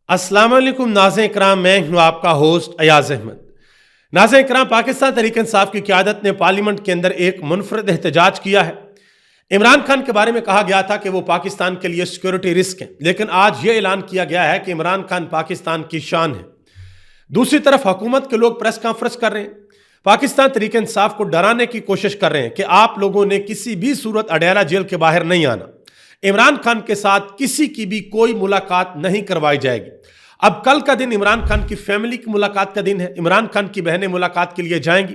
अस्सलाम वालेकुम नाज़रीन इकराम, मैं हूं आपका होस्ट अयाज अहमद। नाज़रीन इकराम, पाकिस्तान तहरीक इंसाफ की क़यादत ने पार्लियामेंट के अंदर एक मुनफरद एहतजाज किया है। इमरान खान के बारे में कहा गया था कि वो पाकिस्तान के लिए सिक्योरिटी रिस्क है, लेकिन आज ये ऐलान किया गया है कि इमरान खान पाकिस्तान की शान है। दूसरी तरफ हुकूमत के लोग प्रेस कॉन्फ्रेंस कर रहे हैं, पाकिस्तान तहरीक इंसाफ को डराने की कोशिश कर रहे हैं कि आप लोगों ने किसी भी सूरत अडयाला जेल के बाहर नहीं आना, इमरान खान के साथ किसी की भी कोई मुलाकात नहीं करवाई जाएगी। अब कल का दिन इमरान खान की फैमिली की मुलाकात का दिन है। इमरान खान की बहनें मुलाकात के लिए जाएंगी।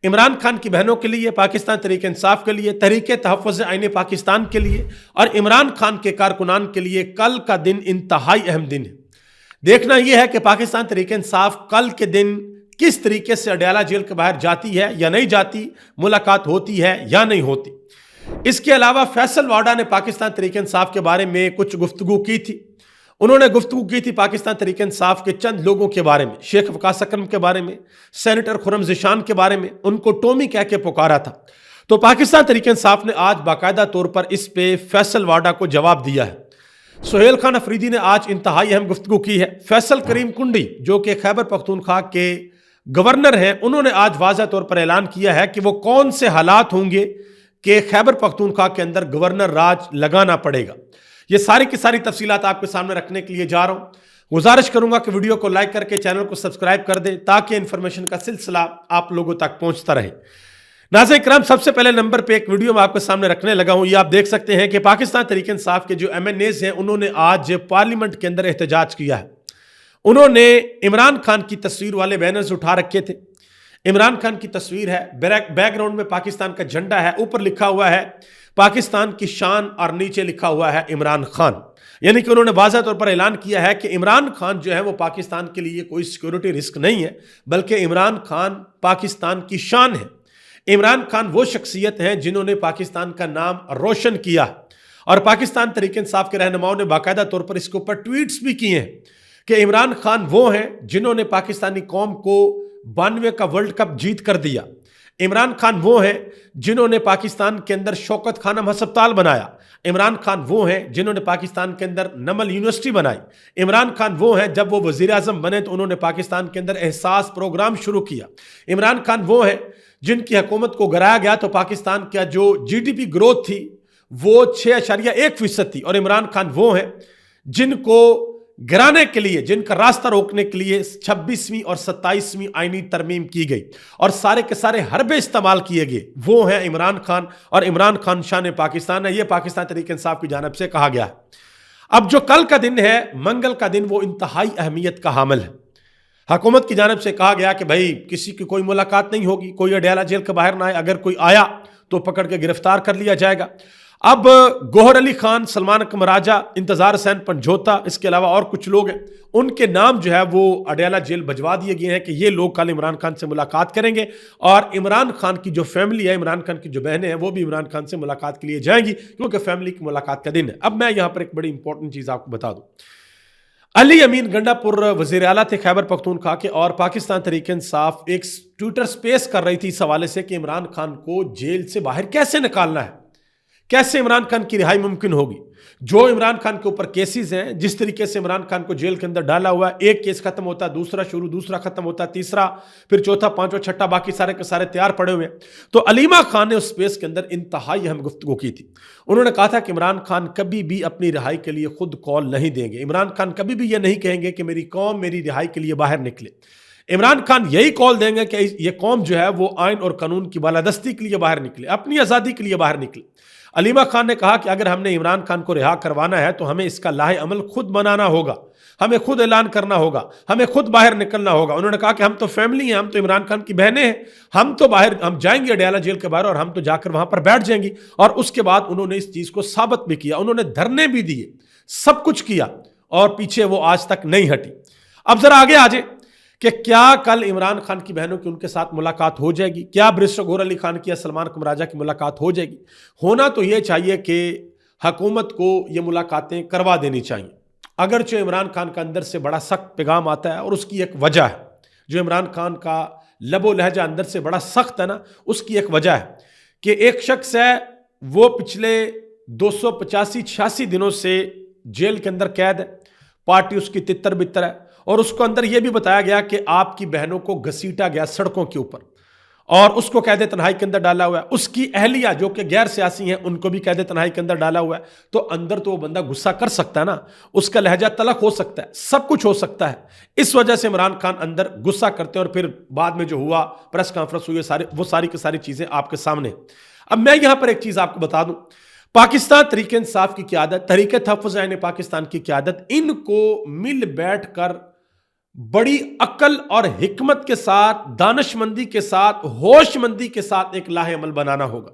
इमरान खान की बहनों के लिए, पाकिस्तान तहरीक इंसाफ के लिए, तहरीक तहफ़्फ़ुज़ आईन पाकिस्तान के लिए और इमरान खान के कारकुनान के लिए कल का दिन इंतहाई अहम दिन है। देखना यह है कि पाकिस्तान तहरीक इंसाफ कल के दिन किस तरीके से अडयाला जेल के बाहर जाती है या नहीं जाती, मुलाकात होती है या नहीं होती। इसके अलावा फैसल वाडा ने पाकिस्तान तहरीक इंसाफ के बारे में कुछ गुफ्तगू की थी। उन्होंने गुफ्तगू की थी पाकिस्तान तहरीक इंसाफ के चंद लोगों के बारे में, शेख वकास अकरम के बारे में, सेनेटर खुर्रम ज़िशान के बारे में, उनको टोमी कह के पुकारा था। तो पाकिस्तान तहरीक इंसाफ ने आज बाकायदा तौर पर इस पे फैसल वाडा को जवाब दिया है। सुहेल खान अफरीदी ने आज इंतहाई अहम गुफ्तगू की है। फैसल करीम कुंडी जो कि खैबर पख्तूनख्वा के गवर्नर हैं, उन्होंने आज वाज़ा तौर पर ऐलान किया है कि वो कौन से हालात होंगे कि खैबर पख्तूनख्वा के अंदर गवर्नर राज लगाना पड़ेगा। ये सारी की सारी तफसीलात आपके सामने रखने के लिए जा रहा हूं। गुजारिश करूंगा कि वीडियो को लाइक करके चैनल को सब्सक्राइब कर दें ताकि इंफॉर्मेशन का सिलसिला आप लोगों तक पहुंचता रहे। नाज़रीन इकराम, सबसे पहले नंबर पे एक वीडियो मैं आपके सामने रखने लगा हूं। ये आप देख सकते हैं कि पाकिस्तान तहरीक इंसाफ के जो MNAs हैं, उन्होंने आज पार्लियामेंट के अंदर एहतजाज किया है। उन्होंने इमरान खान की तस्वीर वाले बैनर्स उठा रखे थे। इमरान खान की तस्वीर है, बैकग्राउंड में पाकिस्तान का झंडा है, ऊपर लिखा हुआ है पाकिस्तान की शान और नीचे लिखा हुआ है इमरान खान। यानी कि उन्होंने वाज़ा तौर पर ऐलान किया है कि इमरान खान जो है वो पाकिस्तान के लिए कोई सिक्योरिटी रिस्क नहीं है, बल्कि इमरान खान पाकिस्तान की शान है। इमरान खान वो शख्सियत हैं जिन्होंने पाकिस्तान का नाम रोशन किया और पाकिस्तान तहरीक इंसाफ के रहनुमाओं ने बाकायदा तौर पर इसके ऊपर ट्वीट्स भी किए हैं कि इमरान खान वो हैं जिन्होंने पाकिस्तानी कौम को 92 का वर्ल्ड कप जीत कर दिया। इमरान खान वो हैं जिन्होंने पाकिस्तान के अंदर शौकत खानम हस्पताल बनाया। इमरान खान वो हैं जिन्होंने पाकिस्तान के अंदर नमल यूनिवर्सिटी बनाई। इमरान खान वो हैं जब वो वज़ीर आज़म बने तो उन्होंने पाकिस्तान के अंदर एहसास प्रोग्राम शुरू किया। इमरान खान वो हैं जिनकी हुकूमत को गिराया गया तो पाकिस्तान का जो GDP ग्रोथ थी वो 6.1% थी। और इमरान खान वो हैं जिनको गिराने के लिए, जिनका रास्ता रोकने के लिए 26वीं और 27वीं आईनी तरमीम की गई और सारे के सारे हरबे इस्तेमाल किए गए। वो हैं इमरान खान और इमरान खान शान पाकिस्तान है। ये पाकिस्तान तहरीक इंसाफ की जानिब से कहा गया है। अब जो कल का दिन है, मंगल का दिन, वो इंतहाई अहमियत का हामिल है। हुकूमत की जानिब से कहा गया कि भाई किसी की कोई मुलाकात नहीं होगी, कोई अडयाला जेल के बाहर ना आए, अगर कोई आया तो पकड़ के गिरफ्तार कर लिया जाएगा। अब गौहर अली खान, सलमान अकमर राजा, इंतजार हुसैन पंजोता, इसके अलावा और कुछ लोग हैं, उनके नाम जो है वो अडयाला जेल भिजवा दिए गए हैं कि ये लोग कल इमरान खान से मुलाकात करेंगे और इमरान खान की जो फैमिली है, इमरान खान की जो बहनें हैं, वो भी इमरान खान से मुलाकात के लिए जाएंगी क्योंकि फैमिली की मुलाकात का दिन है। अब मैं यहाँ पर एक बड़ी इंपॉर्टेंट चीज़ आपको बता दूँ। अली अमीन गंडापुर वज़ीर आला थे खैबर पख्तूनख्वा के और पाकिस्तान तहरीक इंसाफ एक ट्विटर स्पेस कर रही थी इस हवाले से कि इमरान खान को जेल से बाहर कैसे निकालना है, कैसे इमरान खान की रिहाई मुमकिन होगी। जो इमरान खान के ऊपर केसेस हैं, जिस तरीके से इमरान खान को जेल के अंदर डाला हुआ है, एक केस खत्म होता है, दूसरा शुरू, दूसरा खत्म होता है, तीसरा, फिर चौथा, पांचवा, छठा, बाकी सारे के सारे तैयार पड़े हुए हैं। तो अलीमा खान ने उस स्पेस के अंदर इंतहाई अहम गुफ्तगू की थी। उन्होंने कहा था कि इमरान खान कभी भी अपनी रिहाई के लिए खुद कॉल नहीं देंगे। इमरान खान कभी भी यह नहीं कहेंगे कि मेरी कौम मेरी रिहाई के लिए बाहर निकले। इमरान खान यही कॉल देंगे कि यह कौम जो है वो आइन और कानून की बालादस्ती के लिए बाहर निकले, अपनी आज़ादी के लिए बाहर निकले। अलीमा खान ने कहा कि अगर हमने इमरान खान को रिहा करवाना है तो हमें इसका लाहे अमल खुद बनाना होगा, हमें खुद ऐलान करना होगा, हमें खुद बाहर निकलना होगा। उन्होंने कहा कि हम तो फैमिली हैं, हम तो इमरान खान की बहनें हैं, हम तो बाहर, हम जाएंगे अडयाला जेल के बाहर और हम तो जाकर वहां पर बैठ जाएंगी। और उसके बाद उन्होंने इस चीज को साबित भी किया, उन्होंने धरने भी दिए, सब कुछ किया और पीछे वो आज तक नहीं हटी। अब जरा आगे आ जाए कि क्या कल इमरान खान की बहनों की उनके साथ मुलाकात हो जाएगी, क्या बैरिस्टर गौहर अली खान की या सलमान अकमर राजा की मुलाकात हो जाएगी। होना तो ये चाहिए कि हुकूमत को ये मुलाकातें करवा देनी चाहिए। अगरचे इमरान खान का अंदर से बड़ा सख्त पैगाम आता है और उसकी एक वजह है, जो इमरान खान का लबो लहजा अंदर से बड़ा सख्त है ना, उसकी एक वजह है कि एक शख्स है वो पिछले 285-86 दिनों से जेल के अंदर कैद है, पार्टी उसकी तितर बितर है, और उसको अंदर यह भी बताया गया कि आपकी बहनों को घसीटा गया सड़कों के ऊपर और उसको कैद तन्हाई के अंदर डाला हुआ है। उसकी अहलिया जो कि गैर सियासी हैं उनको भी कैद तन्हाई के अंदर डाला हुआ है। तो अंदर तो वो बंदा गुस्सा कर सकता है ना, उसका लहजा तलख हो सकता है, सब कुछ हो सकता है। इस वजह से इमरान खान अंदर गुस्सा करते हैं और फिर बाद में जो हुआ, प्रेस कॉन्फ्रेंस हुई, वो सारी की सारी चीजें आपके सामने। अब मैं यहां पर एक चीज आपको बता दूं, पाकिस्तान तहरीक इंसाफ की क़यादत, तहरीक तहफ़्फ़ुज़ ऐन पाकिस्तान की क़यादत, इनको मिल बैठ कर बड़ी अक्ल और हिकमत के साथ, दानिशमंदी के साथ, होशमंदी के साथ एक लाहे अमल बनाना होगा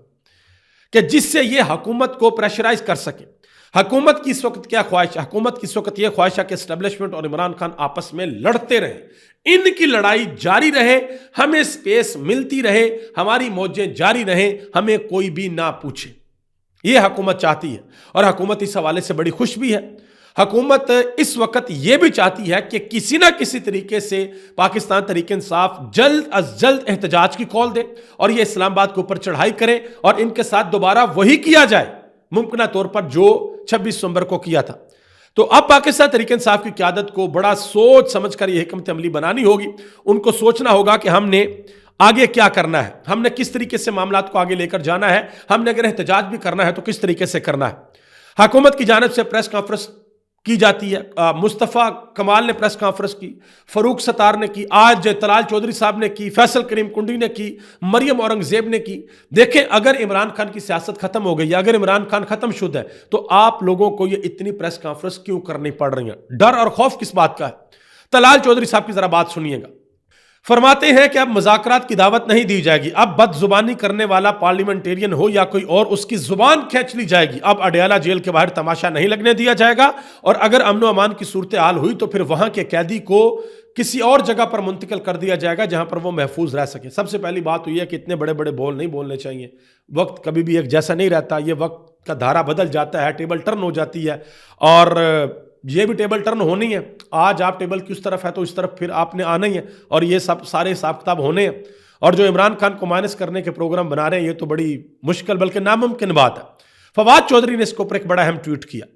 कि जिससे यह हुकूमत को प्रेशराइज कर सके। हुकूमत की इस वक्त क्या ख्वाहिश है? हुकूमत की इस वक्त यह ख्वाहिश है कि एस्टेब्लिशमेंट और इमरान खान आपस में लड़ते रहे, इनकी लड़ाई जारी रहे, हमें स्पेस मिलती रहे, हमारी मौजें जारी रहें, हमें कोई भी ना पूछे। यह हुकूमत चाहती है और हुकूमत इस हवाले से बड़ी खुश भी है। हुकूमत इस वक्त यह भी चाहती है कि किसी ना किसी तरीके से पाकिस्तान तहरीक इंसाफ जल्द अज जल्द एहतजाज की कॉल दे और यह इस्लामाबाद के ऊपर चढ़ाई करे और इनके साथ दोबारा वही किया जाए मुमकिन तौर पर जो 26 दिसंबर को किया था। तो अब पाकिस्तान तहरीक इंसाफ की क़यादत को बड़ा सोच समझकर यह हिकमत अमली बनानी होगी। उनको सोचना होगा कि हमने आगे क्या करना है, हमने किस तरीके से मामलात को आगे लेकर जाना है, हमने अगर एहतजाज भी करना है तो किस तरीके से करना है। हुकूमत की जानिब से प्रेस कॉन्फ्रेंस की जाती है, मुस्तफ़ा कमाल ने प्रेस कॉन्फ्रेंस की, फरूक सत्तार ने की, आज तलाल चौधरी साहब ने की, फैसल करीम कुंडी ने की, मरियम औरंगजेब ने की। देखें, अगर इमरान खान की सियासत खत्म हो गई है, अगर इमरान खान खत्म शुदा है, तो आप लोगों को ये इतनी प्रेस कॉन्फ्रेंस क्यों करनी पड़ रही है? डर और खौफ किस बात का है? तलाल चौधरी साहब की जरा बात सुनिएगा। फरमाते हैं कि अब मुज़ाकरात की दावत नहीं दी जाएगी, अब बदजुबानी करने वाला पार्लियामेंटेरियन हो या कोई और, उसकी जुबान खींच ली जाएगी। अब अडयाला जेल के बाहर तमाशा नहीं लगने दिया जाएगा और अगर अमन अमान की सूरत हाल हुई तो फिर वहां के कैदी को किसी और जगह पर मुंतकिल कर दिया जाएगा जहां पर वो महफूज रह सके। सबसे पहली बात तो यह है कि इतने बड़े बड़े बोल नहीं बोलने चाहिए। वक्त कभी भी एक जैसा नहीं रहता, ये वक्त का धारा बदल जाता है, टेबल टर्न हो जाती है और ये भी टेबल टर्न होनी है। आज आप टेबल की उस तरफ है तो इस तरफ फिर आपने आना ही है और ये सब सारे हिसाब किताब होने हैं। और जो इमरान खान को माइनस करने के प्रोग्राम बना रहे हैं, ये तो बड़ी मुश्किल बल्कि नामुमकिन बात है। फवाद चौधरी ने इसके ऊपर एक बड़ा अहम ट्वीट किया।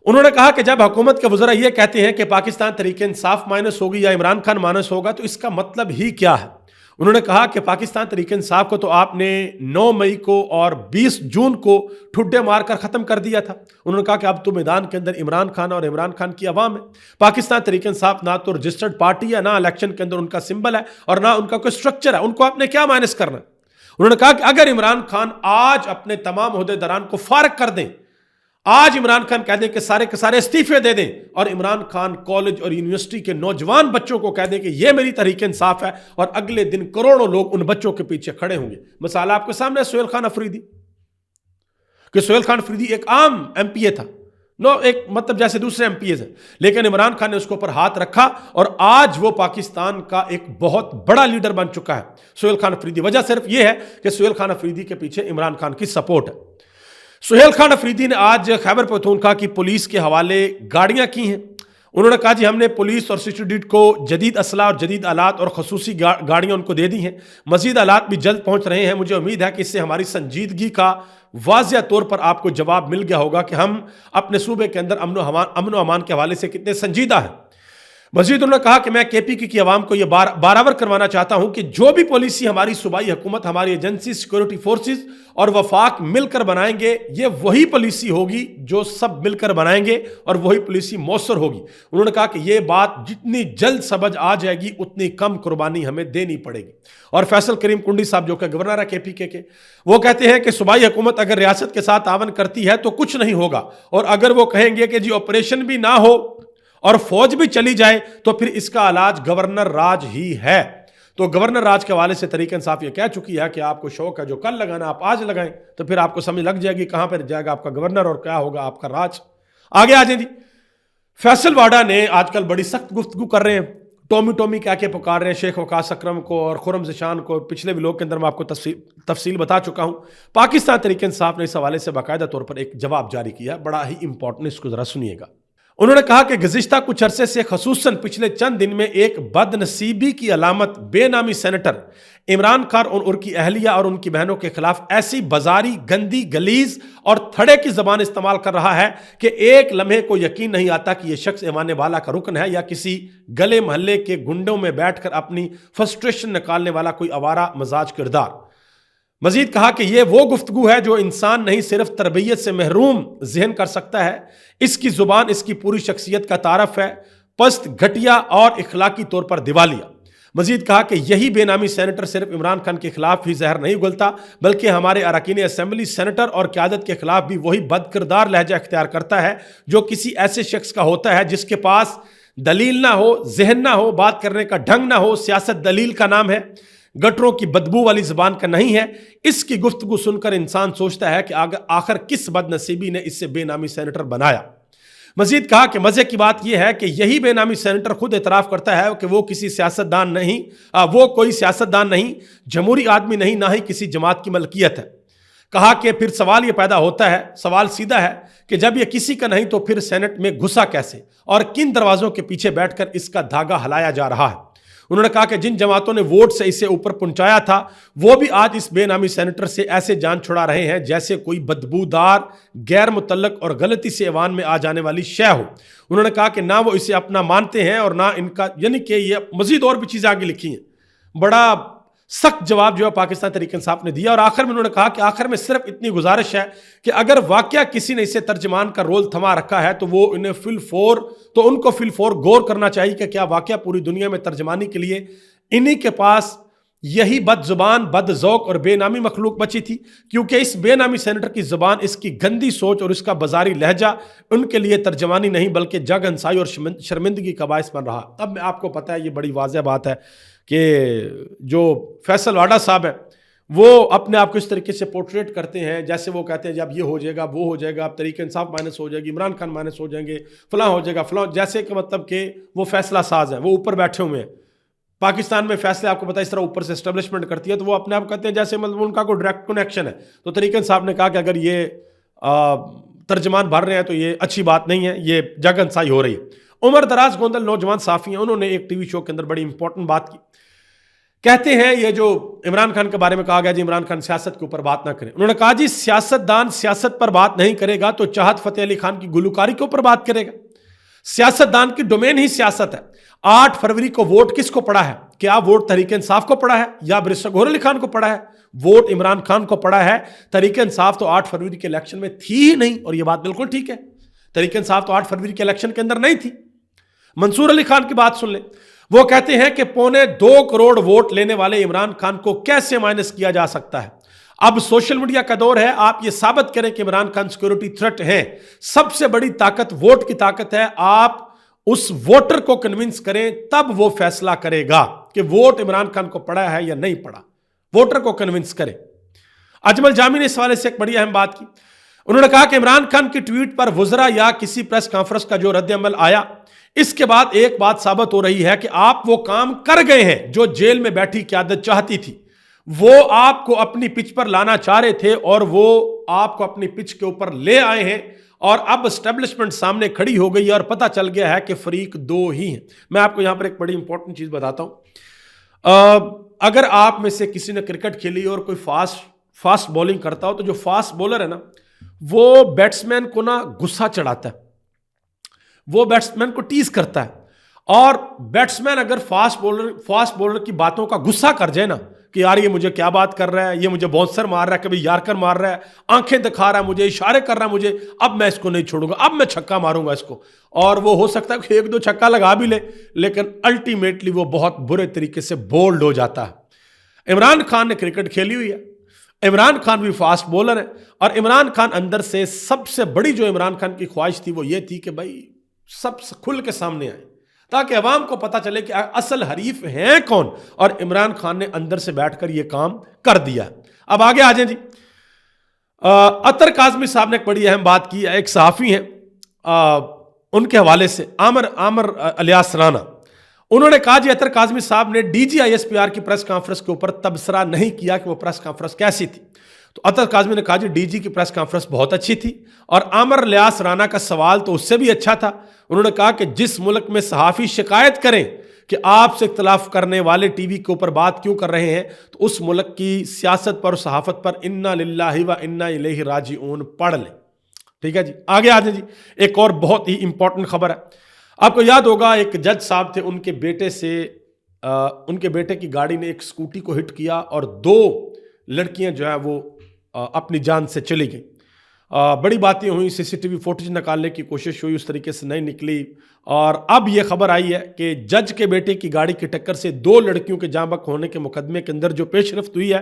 उन्होंने कहा कि जब हुकूमत के वज़रा ये कहते हैं कि पाकिस्तान तहरीक इंसाफ माइनस होगी या इमरान खान माइनस होगा तो इसका मतलब ही क्या है? उन्होंने कहा कि पाकिस्तान तहरीक इंसाफ को तो आपने 9 मई को और 20 जून को ठुड्डे मारकर ख़त्म कर दिया था। उन्होंने कहा कि अब तो मैदान के अंदर इमरान खान और इमरान खान की अवाम है। पाकिस्तान तहरीक इंसाफ ना तो रजिस्टर्ड पार्टी है, ना इलेक्शन के अंदर उनका सिंबल है और ना उनका कोई स्ट्रक्चर है। उनको आपने क्या माइनस करना? उन्होंने कहा कि अगर इमरान खान आज अपने तमाम ओहदेदारान को फारग कर दें, आज इमरान खान कह दें कि सारे के सारे इस्तीफे दे दें और इमरान खान कॉलेज और यूनिवर्सिटी के नौजवान बच्चों को कह दें कि यह मेरी तहरीक इंसाफ है, और अगले दिन करोड़ों लोग उन बच्चों के पीछे खड़े होंगे। मिसाल आपके सामने सुहेल खान अफरीदी, कि सुहेल खान अफरीदी एक आम एमपीए था, एक मतलब जैसे दूसरे एमपीए हैं, लेकिन इमरान खान ने उसके ऊपर हाथ रखा और आज वो पाकिस्तान का एक बहुत बड़ा लीडर बन चुका है सुहेल खान अफरीदी। वजह सिर्फ यह है कि सुहेल खान अफरीदी के पीछे इमरान खान की सपोर्ट है। सुहेल खान अफरीदी ने आज खैबर पख्तूनख्वा की पुलिस के हवाले गाड़ियां की हैं। उन्होंने कहा जी हमने पुलिस और सिक्योरिटी को जदीद असला और जदीद आलात और खसूसी गाड़ियां उनको दे दी हैं। मजीद आलात भी जल्द पहुंच रहे हैं। मुझे उम्मीद है कि इससे हमारी संजीदगी का वाज़िया तौर पर आपको जवाब मिल गया होगा कि हम अपने सूबे के अंदर अमन व अमान के हवाले से कितने संजीदा हैं। मजीद उन्होंने कहा कि मैं केपीके की आवाम को यह बारावर करवाना चाहता हूं कि जो भी पॉलिसी हमारी सूबाई हुकूमत, हमारी एजेंसी, सिक्योरिटी फोर्सेस और वफाक मिलकर बनाएंगे, ये वही पॉलिसी होगी जो सब मिलकर बनाएंगे और वही पॉलिसी मौसर होगी। उन्होंने कहा कि यह बात जितनी जल्द समझ आ जाएगी उतनी कम कुर्बानी हमें देनी पड़ेगी। और फैसल करीम कुंडी साहब जो कि गवर्नर है केपीके के, वो कहते हैं कि सूबाई हुकूमत अगर रियासत के साथ तावन करती है तो कुछ नहीं होगा, और अगर वो कहेंगे कि जी ऑपरेशन भी ना हो और फौज भी चली जाए तो फिर इसका इलाज गवर्नर राज ही है। तो गवर्नर राज के हवाले से तहरीक इंसाफ ये कह चुकी है कि आपको शौक है जो कल लगाना आप आज लगाएं, तो फिर आपको समझ लग जाएगी कहां पर जाएगा आपका गवर्नर और क्या होगा आपका राज। आगे आ जाए जी। फैसल वाडा ने आजकल बड़ी सख्त गुफ्तगू कर रहे हैं, टॉमी टॉमी क्या के पुकार रहे हैं शेख वकास अकरम को और खुरम ज़िशान को। पिछले व्लॉग के अंदर मैं आपको तफसील बता चुका हूं। पाकिस्तान तहरीक इंसाफ ने इस हवाले से बाकायदा तौर पर एक जवाब जारी किया, बड़ा ही इंपॉर्टेंट, इसको जरा सुनिएगा। उन्होंने कहा कि गुज़िश्ता कुछ अरसे से खसूसन पिछले चंद दिन में एक बदनसीबी की अलामत बेनामी सेनेटर इमरान खान और उनकी अहलिया और उनकी बहनों के खिलाफ ऐसी बाजारी, गंदी, गलीज और थड़े की जबान इस्तेमाल कर रहा है कि एक लम्हे को यकीन नहीं आता कि यह शख्स ऐवान वाला का रुकन है या किसी गले महल्ले के गुंडों में बैठकर अपनी फ्रस्ट्रेशन निकालने वाला कोई आवारा मजाज किरदार। मजीद कहा कि यह वो गुफ्तगू है जो इंसान नहीं सिर्फ तरबियत से महरूम जहन कर सकता है, इसकी जुबान इसकी पूरी शख्सियत का तारफ है, पस्त, घटिया और इखलाकी तौर पर दिवालिया। मजीद कहा कि यही बेनामी सेनेटर सिर्फ इमरान खान के खिलाफ ही जहर नहीं उगलता बल्कि हमारे अरकान असेंबली, सेनेटर और क़यादत के खिलाफ भी वही बदकिरदार लहजा इख्तियार करता है जो किसी ऐसे शख्स का होता है जिसके पास दलील ना हो, जहन ना हो, बात करने का ढंग ना हो। सियासत दलील का नाम है, गटरों की बदबू वाली जुबान का नहीं है। इसकी गुफ्तगू सुनकर इंसान सोचता है कि आखिर किस बदनसीबी ने इससे बेनामी सेनेटर बनाया। मजीद कहा कि मजे की बात यह है कि यही बेनामी सेनेटर खुद एतराफ़ करता है कि वो किसी सियासतदान नहीं, वो कोई सियासतदान नहीं, जमहूरी आदमी नहीं, ना ही किसी जमात की मलकियत है। कहा कि फिर सवाल ये पैदा होता है, सवाल सीधा है कि जब ये किसी का नहीं तो फिर सेनेट में घुसा कैसे और किन दरवाजों के पीछे बैठकर इसका धागा हलाया जा रहा है। उन्होंने कहा कि जिन जमातों ने वोट से इसे ऊपर पहुंचाया था वो भी आज इस बेनामी सेनेटर से ऐसे जान छुड़ा रहे हैं जैसे कोई बदबूदार, गैर मुतल्लक और गलती से ऐवान में आ जाने वाली शय हो। उन्होंने कहा कि ना वो इसे अपना मानते हैं और ना इनका, यानी कि ये मजीद और भी चीज़ें आगे लिखी हैं। बड़ा सख्त जवाब जो है पाकिस्तान तहरीक इंसाफ ने दिया और आखिर में उन्होंने कहा कि आखिर में सिर्फ इतनी गुजारिश है कि अगर वाकया किसी ने इसे तर्जमान का रोल थमा रखा है तो वो इन्हें उनको फिलफोर गौर करना चाहिए कि क्या वाकया पूरी दुनिया में तर्जमानी के लिए इन्हीं के पास यही बदजुबान, बदजौक और बेनामी मखलूक बची थी, क्योंकि इस बेनामी सेनेटर की जुबान, इसकी गंदी सोच और इसका बाजारी लहजा उनके लिए तर्जमानी नहीं बल्कि जग हंसाई और शर्मिंदगी का बायस बन रहा। अब आपको पता है, ये बड़ी वाज़ेह बात है कि जो फैसल वाडा साहब है वो अपने आप को इस तरीके से पोर्ट्रेट करते हैं जैसे वो कहते हैं जब ये हो जाएगा, वो हो जाएगा, अब तरीके इंसाफ माइनस हो जाएगी, इमरान खान माइनस हो जाएंगे, फलां हो जाएगा, फलां, जैसे कि मतलब कि वो फैसला साज है, वो ऊपर बैठे हुए हैं। पाकिस्तान में फैसले आपको पता है इस तरह ऊपर से एस्टेब्लिशमेंट करती है, तो वो अपने आप कहते हैं जैसे मतलब उनका कोई डायरेक्ट कनेक्शन है। तो तरीके इंसाफ ने कहा कि अगर ये तर्जमान भर रहे हैं तो ये अच्छी बात नहीं है, ये जगनसाई हो रही है। उमर दराज गोंदल नौजवान साफ़ी हैं, उन्होंने एक टीवी शो के अंदर बड़ी इंपॉर्टेंट बात की। कहते हैं ये जो इमरान खान के बारे में कहा गया जी इमरान खान सियासत के ऊपर बात ना करें, उन्होंने कहा जी सियासतदान सियासत पर बात नहीं करेगा तो चाहत फतेह अली खान की गुलकारी के ऊपर बात करेगा। सियासतदान की डोमेन ही सियासत है। 8 फरवरी को वोट किसको पड़ा है? क्या वोट तहरीक इंसाफ को पड़ा है या बैरिस्टर गौहर अली खान को पड़ा है? वोट इमरान खान को पड़ा है। तहरीक इंसाफ तो 8 फरवरी के इलेक्शन में थी ही नहीं, और यह बात बिल्कुल ठीक है। तहरीक इंसाफ तो 8 फरवरी के इलेक्शन के अंदर नहीं थी। मंसूर अली खान की बात सुन ले, वो कहते हैं कि 2.25 करोड़ वोट लेने वाले इमरान खान को कैसे माइनस किया जा सकता है। अब सोशल मीडिया का दौर है, आप ये साबित करें कि इमरान खान सिक्योरिटी थ्रेट है। सबसे बड़ी ताकत वोट की ताकत है। आप उस वोटर को कन्विंस करें तब वो फैसला करेगा कि वोट इमरान खान को पड़ा है या नहीं पड़ा। वोटर को कन्विंस करें। अजमल जामी ने इस वाले से एक बड़ी अहम बात की। उन्होंने कहा कि इमरान खान की ट्वीट पर वुज़रा या किसी प्रेस कॉन्फ्रेंस का जो रद्द-ए-अमल आया, इसके बाद एक बात साबित हो रही है कि आप वो काम कर गए हैं जो जेल में बैठी क़यादत चाहती थी। वो आपको अपनी पिच पर लाना चाह रहे थे और वो आपको अपनी पिच के ऊपर ले आए हैं, और अब एस्टेब्लिशमेंट सामने खड़ी हो गई है और पता चल गया है कि फरीक 2 ही हैं। मैं आपको यहां पर एक बड़ी इंपॉर्टेंट चीज बताता हूं। अगर आप में से किसी ने क्रिकेट खेली और कोई फास्ट बॉलिंग करता हो, तो जो फास्ट बॉलर है ना, वो बैट्समैन को ना गुस्सा चढ़ाता है, वो बैट्समैन को टीज करता है। और बैट्समैन अगर फास्ट बॉलर की बातों का गुस्सा कर जाए ना कि यार ये मुझे क्या बात कर रहा है, ये मुझे बाउंसर मार रहा है, कभी यार्कर मार रहा है, आंखें दिखा रहा है मुझे, इशारे कर रहा है मुझे, अब मैं इसको नहीं छोड़ूंगा, अब मैं छक्का मारूंगा इसको। और वो हो सकता है कि 1-2 छक्का लगा भी ले, लेकिन अल्टीमेटली वो बहुत बुरे तरीके से बोल्ड हो जाता है। इमरान खान ने क्रिकेट खेली हुई है, इमरान खान भी फास्ट बॉलर है, और इमरान खान अंदर से सबसे बड़ी जो इमरान खान की ख्वाहिश थी वो ये थी कि भाई सब खुल के सामने आए ताकि अवाम को पता चले कि असल हरीफ हैं कौन। और इमरान खान ने अंदर से बैठकर यह काम कर दिया। अब आगे आ जाए जी। अतर काज़मी साहब ने एक बड़ी अहम बात की। एक सहाफ़ी हैं, उनके हवाले से आमर अलियास राना, उन्होंने कहा जी अतर काज़मी साहब ने DG ISPR की प्रेस कॉन्फ्रेंस के ऊपर तबसरा नहीं किया कि वो प्रेस कॉन्फ्रेंस कैसी थी। तो अतर काज़मी ने कहा जी डीजी की प्रेस कॉन्फ्रेंस बहुत अच्छी थी और आमिर इलियास राना का सवाल तो उससे भी अच्छा था। उन्होंने कहा कि जिस मुल्क में सहाफ़ी शिकायत करें कि आपसे इख्तलाफ करने वाले टीवी के ऊपर बात क्यों कर रहे हैं, तो उस मुल्क की सियासत पर और सहाफ़त पर इन्ना लिल्लाहि व इन्ना इलैहि राजिऊन पढ़ लें। ठीक है जी, आगे आ जाए जी। एक और बहुत ही इंपॉर्टेंट खबर है। आपको याद होगा एक जज साहब थे, उनके बेटे की गाड़ी ने एक स्कूटी को हिट किया और 2 लड़कियां जो है वो अपनी जान से चली गई। बड़ी बातें हुई, सीसीटीवी फुटेज निकालने की कोशिश हुई, उस तरीके से नहीं निकली। और अब यह खबर आई है कि जज के बेटे की गाड़ी की टक्कर से 2 लड़कियों के जाँ बहक होने के मुकदमे के अंदर जो पेशरफ्त हुई है,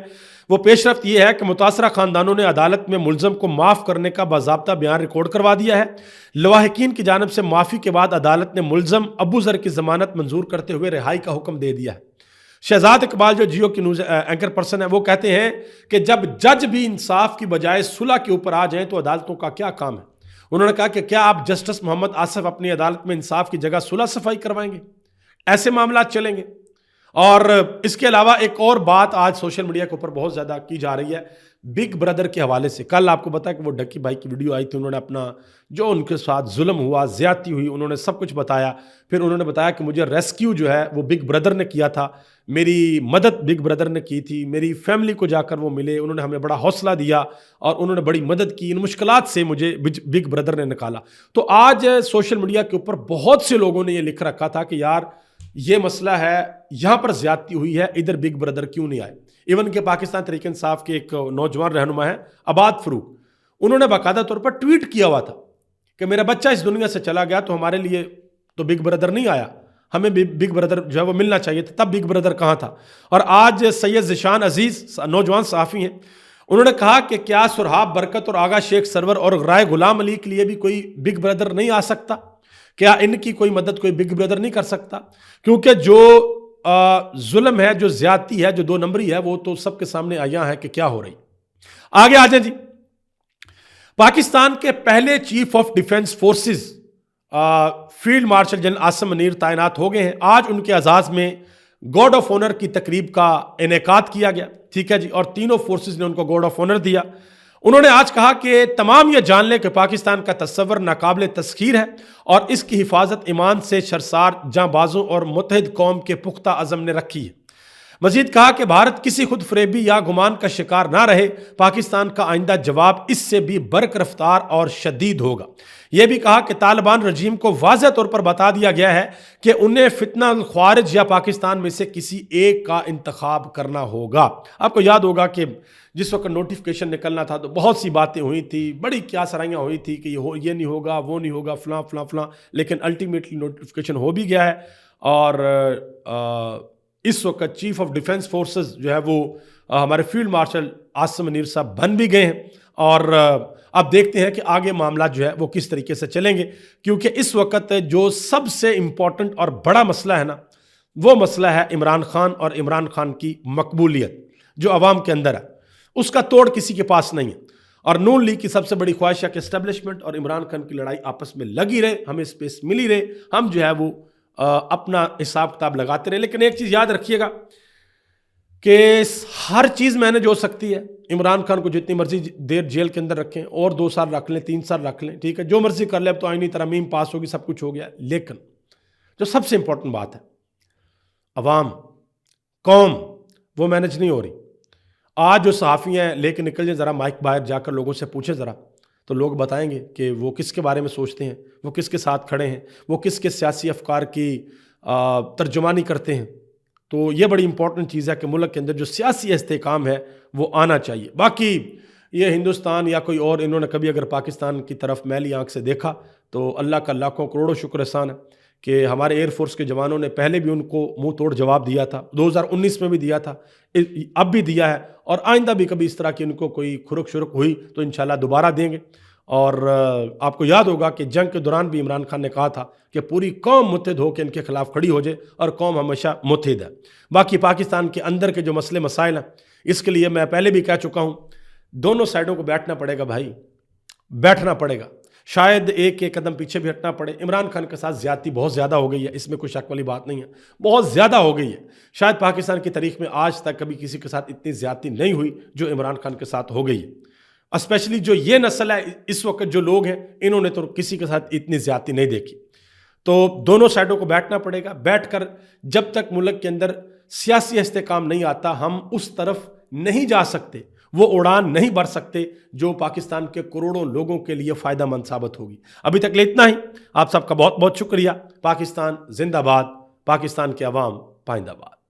वो पेशरफ्त यह है कि मुतासरा खानदानों ने अदालत में मुलजम को माफ़ करने का बाज़ाब्ता बयान रिकॉर्ड करवा दिया है। लवाहिकीन की जानिब से माफ़ी के बाद अदालत ने मुलजम अबू ज़र की ज़मानत मंजूर करते हुए रिहाई का हुक्म दे दिया है। शहजाद इकबाल जो जियो की न्यूज़ एंकर पर्सन है, वो कहते हैं कि जब जज भी इंसाफ की बजाय सुलह के ऊपर आ जाएं तो अदालतों का क्या काम है। उन्होंने कहा कि क्या आप जस्टिस मोहम्मद आसिफ अपनी अदालत में इंसाफ की जगह सुलह सफाई करवाएंगे? ऐसे मामला चलेंगे। और इसके अलावा एक और बात आज सोशल मीडिया के ऊपर बहुत ज़्यादा की जा रही है बिग ब्रदर के हवाले से। कल आपको पता है कि वो डक्की भाई की वीडियो आई थी, उन्होंने अपना जो उनके साथ जुल्म हुआ, ज्यादती हुई, उन्होंने सब कुछ बताया। फिर उन्होंने बताया कि मुझे रेस्क्यू जो है वो बिग ब्रदर ने किया था, मेरी मदद बिग ब्रदर ने की थी, मेरी फैमिली को जाकर वो मिले, उन्होंने हमें बड़ा हौसला दिया और उन्होंने बड़ी मदद की, इन मुश्किलात से मुझे बिग ब्रदर ने निकाला। तो आज सोशल मीडिया के ऊपर बहुत से लोगों ने ये लिख रखा था कि यार ये मसला है, यहां पर ज्यादती हुई है, इधर बिग ब्रदर क्यों नहीं आए। इवन के पाकिस्तान तहरीक इंसाफ के एक नौजवान रहनुमा है अबाद फरूक, उन्होंने बाकायदा तौर पर ट्वीट किया हुआ था कि मेरा बच्चा इस दुनिया से चला गया तो हमारे लिए तो बिग ब्रदर नहीं आया, हमें बिग ब्रदर जो है वो मिलना चाहिए था, तब बिग ब्रदर कहाँ था। और आज सैयद ज़िशान अजीज़ नौजवान सहाफ़ी हैं, उन्होंने कहा कि क्या सुरहाब बरकत और आगा शेख सरवर और राय गुलाम अली के लिए भी कोई बिग ब्रदर नहीं आ सकता? क्या इनकी कोई मदद कोई बिग ब्रदर नहीं कर सकता? क्योंकि जो जुल्म है, जो ज्यादती है, जो 2 नंबरी है, वो तो सबके सामने आया है कि क्या हो रही। आगे आ जाए जी। पाकिस्तान के पहले chief of defence forces field marshal general Asim Munir तैनात हो गए हैं। आज उनके एजाज में गार्ड ऑफ ऑनर की तकरीब का इनेकाद किया गया। ठीक है जी, और तीनों फोर्सेस ने उनको गार्ड ऑफ ऑनर दिया। उन्होंने आज कहा कि तमाम ये जान लें कि पाकिस्तान का तस्वर नाकाबिल तस्खीर है और इसकी हिफाजत ईमान से शर्सार जांबाजों और मुत्तहिद कौम के पुख्ता अज़म ने रखी है। मजीद कहा कि भारत किसी खुद फरेबी या गुमान का शिकार ना रहे, पाकिस्तान का आइंदा जवाब इससे भी बरक रफ्तार और शदीद होगा। यह भी कहा कि तालिबान रजीम को वाज़ह तौर पर बता दिया गया है कि उन्हें फितना ख्वारिज या पाकिस्तान में से किसी एक का इंतखाब करना होगा। आपको याद होगा कि जिस वक्त नोटिफिकेशन निकलना था तो बहुत सी बातें हुई थी, बड़ी क्या सराहियाँ हुई थी कि ये नहीं होगा, वो नहीं होगा, फलां फलां फलां, लेकिन अल्टीमेटली नोटिफिकेशन हो भी गया है। और इस वक्त चीफ ऑफ डिफेंस फोर्सेस जो है वो हमारे फील्ड मार्शल आसिम मुनीर साहब बन भी गए हैं। और अब देखते हैं कि आगे मामला जो है वो किस तरीके से चलेंगे, क्योंकि इस वक्त जो सबसे इम्पोर्टेंट और बड़ा मसला है ना, वो मसला है इमरान खान और इमरान खान की मकबूलियत जो अवाम के अंदर है, उसका तोड़ किसी के पास नहीं है। और नून लीग की सबसे बड़ी ख्वाहिश है कि एस्टेब्लिशमेंट और इमरान खान की लड़ाई आपस में लगी रहे, हमें स्पेस मिली रहे, हम जो है वो अपना हिसाब किताब लगाते रहे। लेकिन एक चीज़ याद रखिएगा कि हर चीज़ मैनेज हो सकती है। इमरान खान को जितनी मर्जी देर जेल के अंदर रखें, और 2 साल रख लें, 3 साल रख लें, ठीक है, जो मर्जी कर ले, अब तो आईनी तरमीम पास होगी, सब कुछ हो गया। लेकिन जो सबसे इंपॉर्टेंट बात है, अवाम, कौम, वो मैनेज नहीं हो रही। आज जो सहाफ़ी हैं लेके निकल जाए, ज़रा माइक बाहर जाकर लोगों से पूछे ज़रा, तो लोग बताएंगे कि वो किसके बारे में सोचते हैं, वो किसके साथ खड़े हैं, वो किसके सियासी अफकार की तर्जुमानी करते हैं। तो ये बड़ी इंपॉर्टेंट चीज़ है कि मुल्क के अंदर जो सियासी इस्तेहकाम है वो आना चाहिए। बाकी ये हिंदुस्तान या कोई और, इन्होंने कभी अगर पाकिस्तान की तरफ मैली आंख से देखा तो अल्लाह का लाखों करोड़ों शुक्र एहसान है कि हमारे एयरफोर्स के जवानों ने पहले भी उनको मुंह तोड़ जवाब दिया था, 2019 में भी दिया था, अब भी दिया है, और आइंदा भी कभी इस तरह की उनको कोई खुरुक शुरुक हुई तो इंशाल्लाह दोबारा देंगे। और आपको याद होगा कि जंग के दौरान भी इमरान खान ने कहा था कि पूरी कौम मुत्तहिद होकर इनके खिलाफ खड़ी हो जाए, और कौम हमेशा मुत्तहिद है। बाकी पाकिस्तान के अंदर के जो मसले मसाइल हैं, इसके लिए मैं पहले भी कह चुका हूँ, दोनों साइडों को बैठना पड़ेगा भाई, बैठना पड़ेगा। शायद एक एक कदम पीछे भी हटना पड़े। इमरान खान के साथ ज्यादती बहुत ज़्यादा हो गई है, इसमें कोई शक वाली बात नहीं है, बहुत ज़्यादा हो गई है। शायद पाकिस्तान की तारीख में आज तक कभी किसी के साथ इतनी ज्यादती नहीं हुई जो इमरान खान के साथ हो गई है। स्पेशली जो ये नस्ल है, इस वक्त जो लोग हैं, इन्होंने तो किसी के साथ इतनी ज्यादती नहीं देखी। तो दोनों साइडों को बैठना पड़ेगा। बैठकर जब तक मुल्क के अंदर सियासी इस्तेकाम नहीं आता, हम उस तरफ नहीं जा सकते, वो उड़ान नहीं भर सकते जो पाकिस्तान के करोड़ों लोगों के लिए फ़ायदेमंद साबित होगी। अभी तक ले इतना ही। आप सबका बहुत बहुत शुक्रिया। पाकिस्तान जिंदाबाद, पाकिस्तान के अवाम पाइंदाबाद।